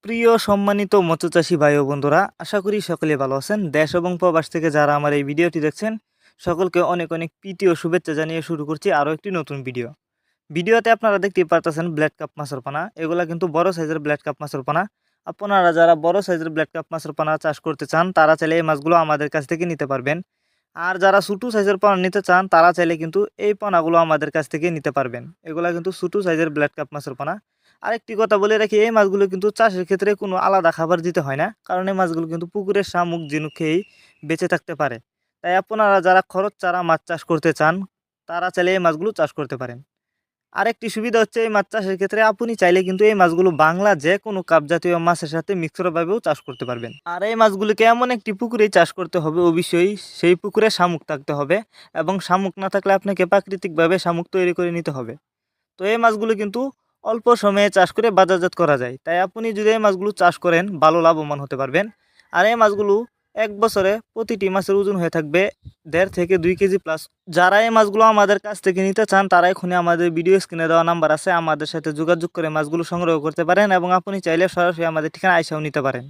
প্রিয় সম্মানিত মৎস্যচাষী ভাই ও বন্ধুরা, আশা করি সকলে ভালো আছেন। দেশ এবং প্রবাস থেকে যারা আমার এই ভিডিওটি দেখছেন সকলকে অনেক অনেক প্রীতি ও শুভেচ্ছা জানিয়ে শুরু করছি আরও একটি নতুন ভিডিওতে আপনারা দেখতেই পারতেছেন ব্ল্যাক কাপ মাছের পানা। এগুলা কিন্তু বড় সাইজের ব্ল্যাক কাপ মাছের পানা। আপনারা যারা বড় সাইজের ব্ল্যাক কাপ মাছের পানা চাষ করতে চান তারা চাইলে এই মাছগুলো আমাদের কাছ থেকে নিতে পারবেন। আর যারা ছোটো সাইজের পানা নিতে চান তারা চাইলে কিন্তু এই পানাগুলো আমাদের কাছ থেকে নিতে পারবেন। এগুলা কিন্তু ছোটো সাইজের ব্ল্যাক কাপ মাছের পানা। আরেকটি কথা বলে রাখি, এই মাছগুলো কিন্তু চাষের ক্ষেত্রে কোনো আলাদা খাবার দিতে হয় না, কারণ এই মাছগুলো কিন্তু পুকুরের শামুক ঝিনুক খেয়েই বেঁচে থাকতে পারে। তাই আপনারা যারা খরচ ছাড়া মাছ চাষ করতে চান তারা চাইলে এই মাছগুলো চাষ করতে পারেন। আরেকটি সুবিধা হচ্ছে, এই মাছ চাষের ক্ষেত্রে আপনি চাইলে কিন্তু এই মাছগুলো বাংলা যে কোনো কাপ জাতীয় মাছের সাথে মিশ্রভাবেও চাষ করতে পারবেন। আর এই মাছগুলিকে এমন একটি পুকুরেই চাষ করতে হবে, অবশ্যই সেই পুকুরে শামুক থাকতে হবে, এবং শামুক না থাকলে আপনাকে প্রাকৃতিকভাবে শামুক তৈরি করে নিতে হবে। তো এই মাছগুলো কিন্তু অল্প সময়ে চাষ করে বাজারজাত করা যায়। তাই আপনি যদি এই মাছগুলো চাষ করেন ভালো লাভবান হতে পারবেন। আর এই মাছগুলো এক বছরে প্রতিটি মাছের ওজন হয়ে থাকবে 1.5 থেকে 2 কেজি প্লাস। যারা এই মাছগুলো আমাদের কাছ থেকে নিতে চান তারা এখনই আমাদের ভিডিও স্ক্রিনে দেওয়া নাম্বার আছে, আমাদের সাথে যোগাযোগ করে মাছগুলো সংগ্রহ করতে পারেন, এবং আপনি চাইলে সরাসরি আমাদের ঠিকানা আইসাও নিতে পারেন।